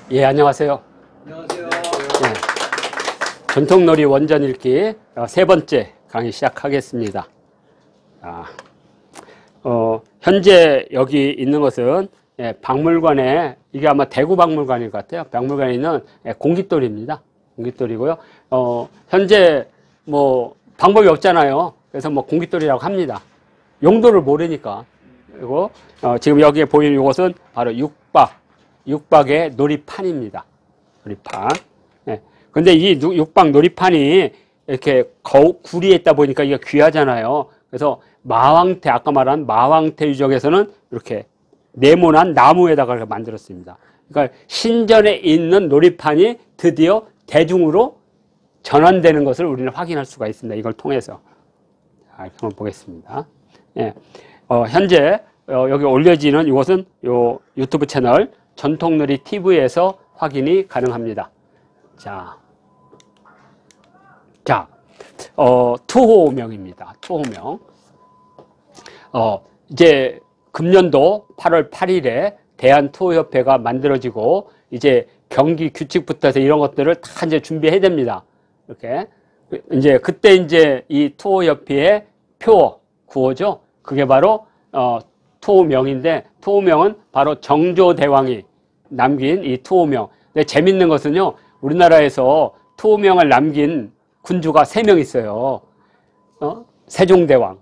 예, 안녕하세요. 안녕하세요. 예, 전통놀이 원전 읽기 세 번째 강의 시작하겠습니다. 현재 여기 있는 것은 박물관에, 이게 아마 대구 박물관일 것 같아요. 박물관에 있는 공깃돌입니다. 공깃돌이고요. 현재 뭐 방법이 없잖아요. 그래서 뭐 공깃돌이라고 합니다. 용도를 모르니까. 그리고 지금 여기에 보이는 이것은 바로 육박의 놀이판입니다. 놀이판. 예. 근데 이 육박 놀이판이 이렇게 구리에 있다 보니까 이게 귀하잖아요. 그래서 마왕태, 아까 말한 마왕태 유적에서는 이렇게 네모난 나무에다가 만들었습니다. 그러니까 신전에 있는 놀이판이 드디어 대중으로 전환되는 것을 우리는 확인할 수가 있습니다. 이걸 통해서. 자, 한번 보겠습니다. 예. 현재 여기 올려지는 이것은 요 유튜브 채널 전통놀이 TV에서 확인이 가능합니다. 자, 투호명입니다. 투호명. 이제 금년도 8월 8일에 대한투호협회가 만들어지고 이제 경기 규칙부터 해서 이런 것들을 다 이제 준비해야 됩니다. 이렇게. 이제 그때 이제 이 투호협회의 표어, 구호죠. 그게 바로 투호명인데, 투호명은 바로 정조대왕이 남긴 이 투호명. 근데 재밌는 것은요, 우리나라에서 투호명을 남긴 군주가 3명 있어요. 세종대왕,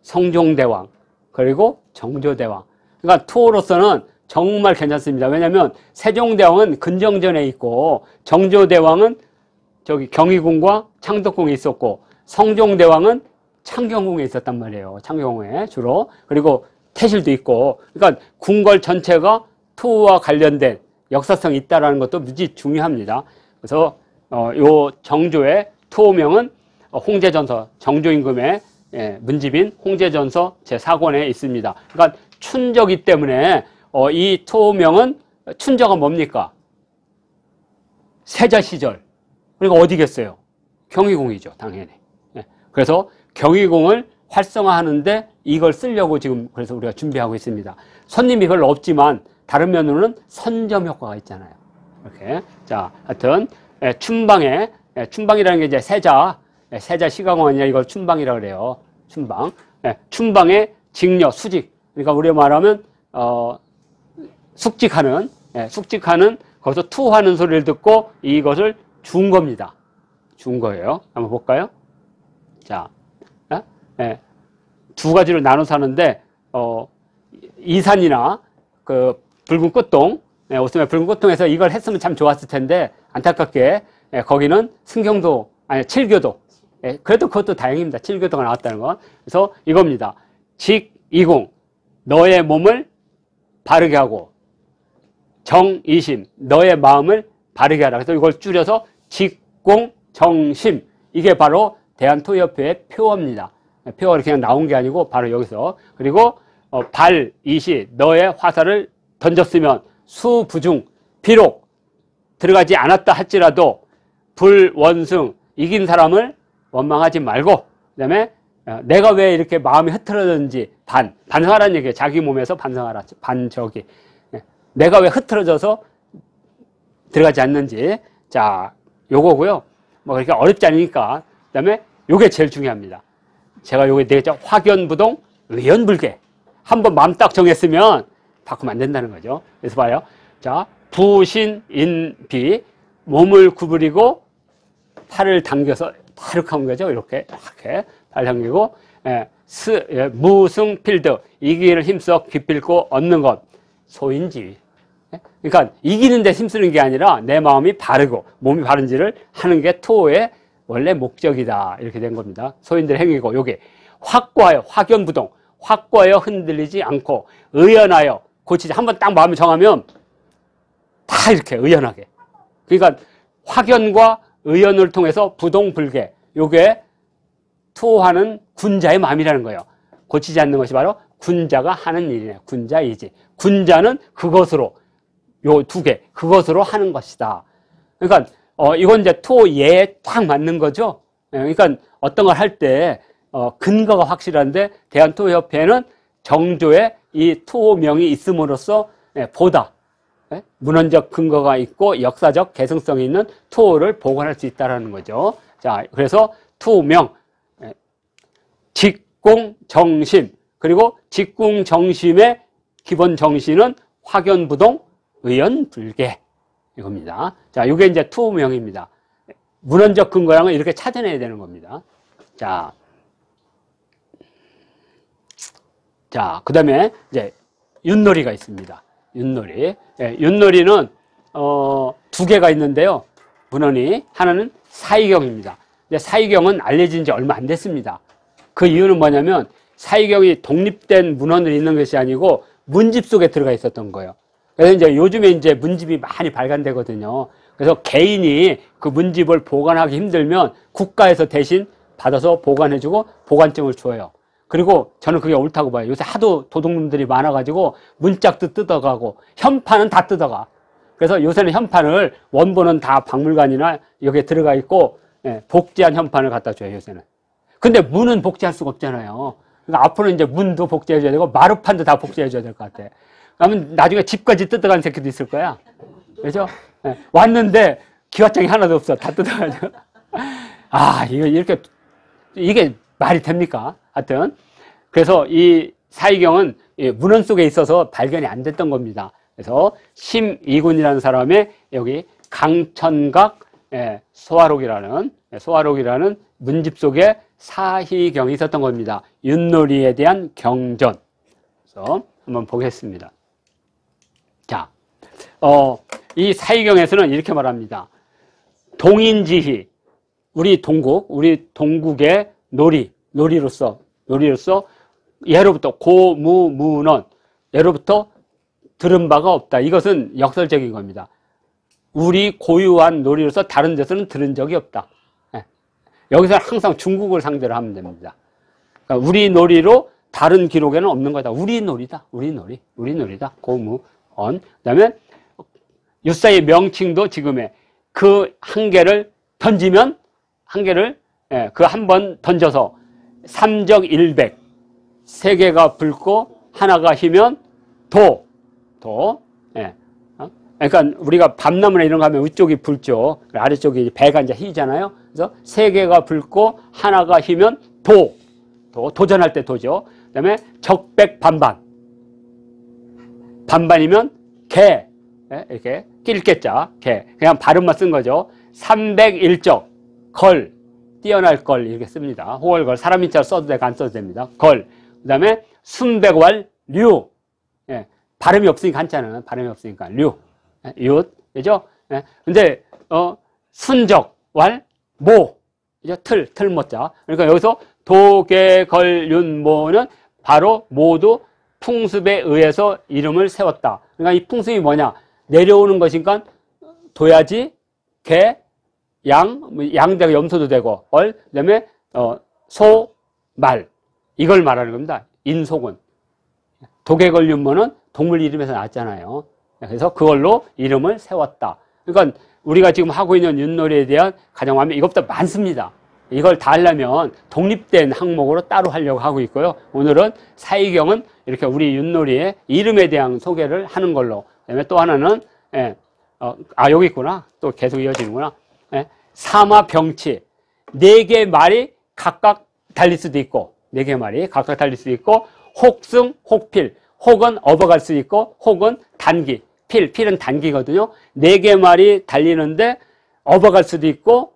성종대왕, 그리고 정조대왕. 그러니까 투호로서는 정말 괜찮습니다. 왜냐하면 세종대왕은 근정전에 있고, 정조대왕은 저기 경희궁과 창덕궁에 있었고, 성종대왕은 창경궁에 있었단 말이에요. 창경궁에 주로. 그리고 태실도 있고. 그러니까 궁궐 전체가 투호와 관련된 역사성이 있다는 것도 무지 중요합니다. 그래서 요 정조의 투호명은 홍제전서, 정조임금의 문집인 홍제전서 제4권에 있습니다. 그러니까 춘저기 때문에 이 투호명은, 춘저가 뭡니까? 세자 시절. 그러니까 어디겠어요? 경희궁이죠, 당연히. 그래서 경희궁을 활성화하는데 이걸 쓰려고 지금 그래서 우리가 준비하고 있습니다. 손님이 별로 없지만 다른 면으로는 선점 효과가 있잖아요. 이렇게. 자, 하여튼 춘방이라는 게 이제 세자 시강원이냐 이걸 춘방이라고 그래요. 춘방. 춘방의 직녀, 수직. 그러니까 우리가 말하면 숙직하는 거기서 투하는 소리를 듣고 이것을 준 겁니다. 준 거예요. 한번 볼까요? 자, 두 가지로 나눠서 하는데, 이산이나 그 붉은 꽃동, 오스메 붉은 꽃동에서 이걸 했으면 참 좋았을 텐데, 안타깝게 거기는 승경도, 아니 칠교도, 그래도 그것도 다행입니다. 칠교도가 나왔다는 건. 그래서 이겁니다. 직이공, 너의 몸을 바르게 하고, 정이심, 너의 마음을 바르게 하라. 그래서 이걸 줄여서 직공정심, 이게 바로 대한투협회의 표어입니다. 표어가 그냥 나온 게 아니고 바로 여기서. 그리고 발이시, 너의 화살을 던졌으면 수부중, 비록 들어가지 않았다 할지라도 불원승, 이긴 사람을 원망하지 말고, 그 다음에 내가 왜 이렇게 마음이 흐트러졌는지 반성하라는 얘기예요. 자기 몸에서 반성하라. 내가 왜 흐트러져서 들어가지 않는지. 자, 요거고요. 뭐 그렇게 어렵지 않으니까. 그 다음에 요게 제일 중요합니다. 제가 요게 되겠죠. 확연부동, 의연불개. 한번 마음 딱 정했으면 바꾸면 안 된다는 거죠. 그래서 봐요. 자, 부신인비, 몸을 구부리고 팔을 당겨서 이렇게 하는 거죠. 이렇게 팔 당기고, 무승필드, 이기를 힘써 기필고 얻는 것, 소인지. 그러니까 이기는 데 힘쓰는 게 아니라 내 마음이 바르고 몸이 바른지를 하는 게 투호의 원래 목적이다. 이렇게 된 겁니다. 소인들 행위고, 요게 확고하여, 확연부동, 확고하여 흔들리지 않고, 의연하여 고치지. 한번 딱 마음을 정하면 다 이렇게 의연하게. 그러니까 확연과 의연을 통해서 부동불개, 요게 투호하는 군자의 마음이라는 거예요. 고치지 않는 것이 바로 군자가 하는 일이에요. 군자이지. 군자는 그것으로, 요 두 개, 그것으로 하는 것이다. 그러니까 이건 이제 투호예에 딱 맞는 거죠. 그러니까 어떤 걸 할 때 근거가 확실한데, 대한투호협회는 정조의 이 투호명이 있음으로써 보다 문헌적 근거가 있고 역사적 개성성이 있는 투호를 복원할 수 있다는 거죠. 자, 그래서 투명, 직공정심, 그리고 직공정심의 기본 정신은 확연부동, 의연불계 이겁니다. 자, 이게 이제 투명입니다. 문헌적 근거랑은 이렇게 찾아내야 되는 겁니다. 자, 그 다음에 이제 윷놀이가 있습니다. 윷놀이. 윷놀이는 두 개가 있는데요. 문헌이 하나는 사이경입니다. 근데 사이경은 알려진 지 얼마 안 됐습니다. 그 이유는 뭐냐면 사이경이 독립된 문헌을 읽는 것이 아니고 문집 속에 들어가 있었던 거예요. 그래서 이제 요즘에 이제 문집이 많이 발간되거든요. 그래서 개인이 그 문집을 보관하기 힘들면 국가에서 대신 받아서 보관해주고 보관증을 줘요. 그리고 저는 그게 옳다고 봐요. 요새 하도 도둑놈들이 많아가지고 문짝도 뜯어가고 현판은 다 뜯어가. 그래서 요새는 현판을 원본은 다 박물관이나 여기에 들어가 있고 복제한 현판을 갖다 줘요, 요새는. 근데 문은 복제할 수가 없잖아요. 그러니까 앞으로는 이제 문도 복제해줘야 되고 마루판도 다 복제해줘야 될 것 같아. 그러면 나중에 집까지 뜯어가는 새끼도 있을 거야. 그죠? 왔는데 기와장이 하나도 없어. 다 뜯어가지고. 이게 말이 됩니까? 하여튼. 그래서 이 사이경은 문헌 속에 있어서 발견이 안 됐던 겁니다. 그래서 심이군이라는 사람의 여기 강천각 소화록이라는 문집 속에 사희경이 있었던 겁니다. 윷놀이에 대한 경전. 그래서 한번 보겠습니다. 자, 이 사희경에서는 이렇게 말합니다. 동인지희, 우리 동국의 놀이로서 예로부터 고무문헌, 예로부터 들은 바가 없다. 이것은 역설적인 겁니다. 우리 고유한 놀이로서 다른 데서는 들은 적이 없다. 여기서 항상 중국을 상대로 하면 됩니다. 그러니까 우리 놀이로 다른 기록에는 없는 거다. 우리 놀이다. 우리 놀이다. 고무언. 그 다음에 유사의 명칭도 지금의 그 한 개를 던지면 그 한 번 던져서 삼적일백, 세 개가 붉고 하나가 희면 도. 그러니까 우리가 밤나무나 이런 거 하면 위쪽이 붉죠. 아래쪽이 배가 이제 희잖아요. 그래서 세 개가 붉고 하나가 희면 도전할 때 도죠. 그 다음에 적백반반. 반반이면 개. 이렇게 낄개자, 개. 그냥 발음만 쓴 거죠. 삼백일적, 걸. 뛰어날 걸 이렇게 씁니다. 호걸걸. 사람 인자로 써도 되고 안 써도 됩니다. 걸. 그 다음에 순백왈, 류. 발음이 없으니까 한자는 발음이 없으니까 류. 윷. 그죠? 근데, 순적, 왈, 모. 그죠? 틀모자. 그러니까 여기서 도계걸윤모는 바로 모두 풍습에 의해서 이름을 세웠다. 그러니까 이 풍습이 뭐냐? 내려오는 것이니까 도야지, 개, 양대가 염소도 되고, 그 다음에, 소, 말. 이걸 말하는 겁니다. 인속은. 도계걸윤모는 동물 이름에서 나왔잖아요. 그래서 그걸로 이름을 세웠다. 그러니까 우리가 지금 하고 있는 윷놀이에 대한 가정하면 이것보다 많습니다. 이걸 다 하려면 독립된 항목으로 따로 하려고 하고 있고요. 오늘은 사이경은 이렇게 우리 윷놀이의 이름에 대한 소개를 하는 걸로. 그다음에 또 하나는 여기 있구나. 또 계속 이어지는구나. 사마병치. 4개 말이 각각 달릴 수도 있고, 4개 말이 각각 달릴 수도 있고, 혹승, 혹필. 혹은 업어갈 수 있고, 혹은 단기. 필은 단기거든요. 4개 말이 달리는데 업어갈 수도 있고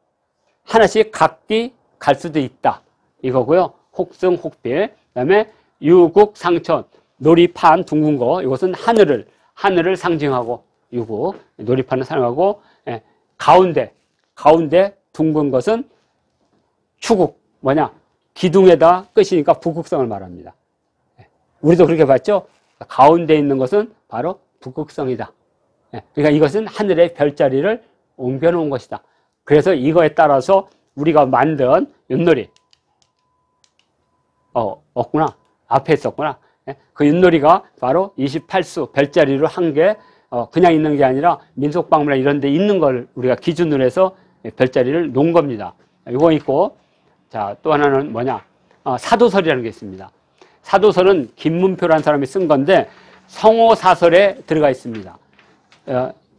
하나씩 각기 갈 수도 있다. 이거고요. 혹승, 혹필. 그다음에 유국, 상천. 놀이판 둥근 거. 이것은 하늘을 상징하고 유국. 놀이판을 상징하고 가운데 둥근 것은 추국. 뭐냐? 기둥에다 끝이니까 북극성을 말합니다. 우리도 그렇게 봤죠? 가운데 있는 것은 바로 북극성이다. 그러니까 이것은 하늘의 별자리를 옮겨놓은 것이다. 그래서 이거에 따라서 우리가 만든 윷놀이. 없구나. 앞에 있었구나. 그 윷놀이가 바로 28수 별자리로 한 게 그냥 있는 게 아니라 민속박물관 이런 데 있는 걸 우리가 기준으로 해서 별자리를 놓은 겁니다. 이거 있고, 자, 또 하나는 뭐냐? 사도설이라는 게 있습니다. 사도설은 김문표라는 사람이 쓴 건데 성호사설에 들어가 있습니다.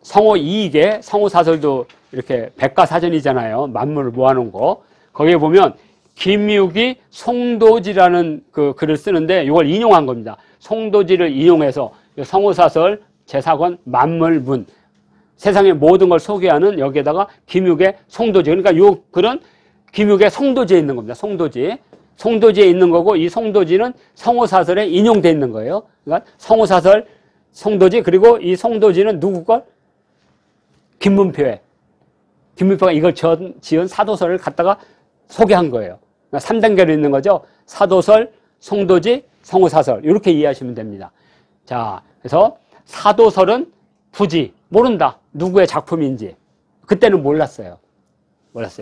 성호 이익에 성호사설도 이렇게 백과사전이잖아요. 만물을 모아놓은 거. 거기에 보면 김육이 송도지라는 그 글을 쓰는데 이걸 인용한 겁니다. 송도지를 인용해서 성호사설 제4권 만물문 세상의 모든 걸 소개하는 여기에다가 김육의 송도지. 그러니까 이 글은 김육의 송도지에 있는 겁니다. 송도지. 송도지에 있는 거고 이 송도지는 성호사설에 인용되어 있는 거예요. 그러니까 성호사설, 송도지 그리고 이 송도지는 누구 걸? 김문표에. 김문표가 이걸 지은 사도설을 갖다가 소개한 거예요. 그러니까 3단계로 있는 거죠. 사도설, 송도지, 성호사설 이렇게 이해하시면 됩니다. 자, 그래서 사도설은 굳이 모른다. 누구의 작품인지. 그때는 몰랐어요.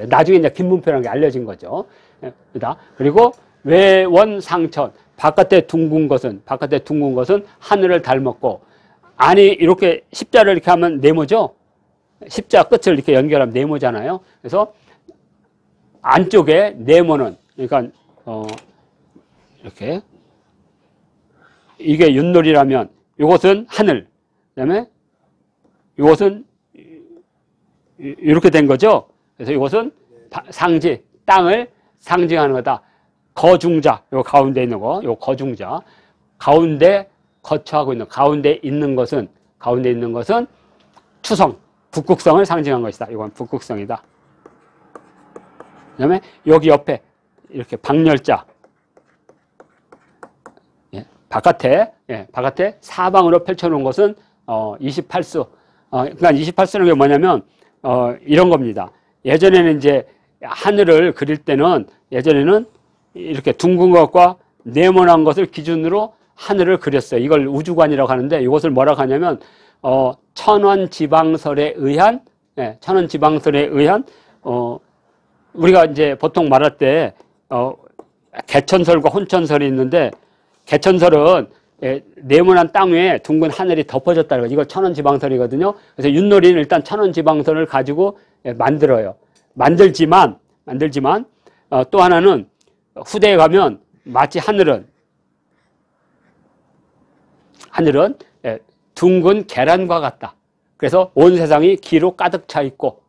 나중에 이제 김문표라는 게 알려진 거죠. 그리고 외원상천. 바깥에 둥근 것은 하늘을 닮았고, 안이 이렇게 십자를 이렇게 하면 네모죠? 십자 끝을 이렇게 연결하면 네모잖아요. 그래서 안쪽에 네모는, 그러니까, 이렇게. 이게 윷놀이라면, 이것은 하늘. 그 다음에 이것은 이렇게 된 거죠. 그래서 이것은 상지, 땅을 상징하는 거다. 거중자, 요 가운데 있는 거, 요 거중자. 가운데 거처하고 있는, 가운데 있는 것은 추성, 북극성을 상징한 것이다. 이건 북극성이다. 그 다음에 여기 옆에 이렇게 방열자. 바깥에 사방으로 펼쳐놓은 것은 28수. 그러니까 28수는 게 뭐냐면 이런 겁니다. 예전에는 이제 하늘을 그릴 때는 예전에는 이렇게 둥근 것과 네모난 것을 기준으로 하늘을 그렸어요. 이걸 우주관이라고 하는데 이것을 뭐라고 하냐면 천원지방설에 의한 우리가 이제 보통 말할 때 개천설과 혼천설이 있는데 개천설은 네모난 땅 위에 둥근 하늘이 덮어졌다는 거죠. 이거 천원지방설이거든요. 그래서 윷놀이는 일단 천원지방설을 가지고 만들어요. 만들지만 또 하나는 후대에 가면 마치 하늘은 둥근 계란과 같다. 그래서 온 세상이 기로 가득 차 있고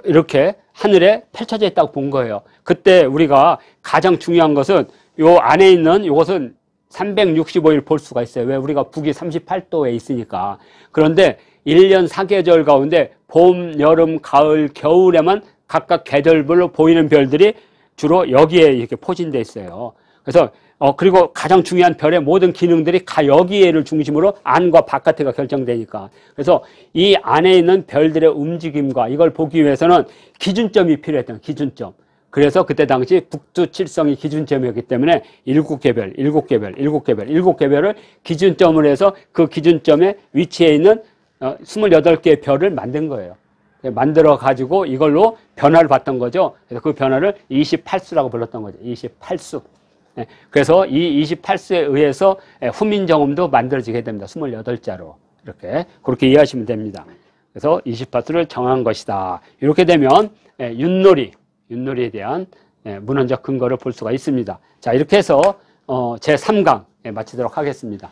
이렇게 하늘에 펼쳐져 있다고 본 거예요. 그때 우리가 가장 중요한 것은 요 안에 있는 이것은 365일 볼 수가 있어요. 왜? 우리가 북위 38도에 있으니까. 그런데 1년 4계절 가운데 봄, 여름, 가을, 겨울에만 각각 계절별로 보이는 별들이 주로 여기에 이렇게 포진되어 있어요. 그래서 그리고 가장 중요한 별의 모든 기능들이 여기에를 중심으로 안과 바깥에가 결정되니까. 그래서 이 안에 있는 별들의 움직임과 이걸 보기 위해서는 기준점이 필요했던 기준점. 그래서 그때 당시 북두칠성이 기준점이었기 때문에 7개별을 기준점으로 해서 그 기준점에 위치해 있는 28개의 별을 만든 거예요. 만들어 가지고 이걸로 변화를 봤던 거죠. 그래서 그 변화를 28수라고 불렀던 거죠. 28수. 그래서 이 28수에 의해서 후민정음도 만들어지게 됩니다. 28자로. 그렇게 이해하시면 됩니다. 그래서 28수를 정한 것이다. 이렇게 되면 윷놀이에 대한 문헌적 근거를 볼 수가 있습니다. 자, 이렇게 해서 제3강 마치도록 하겠습니다.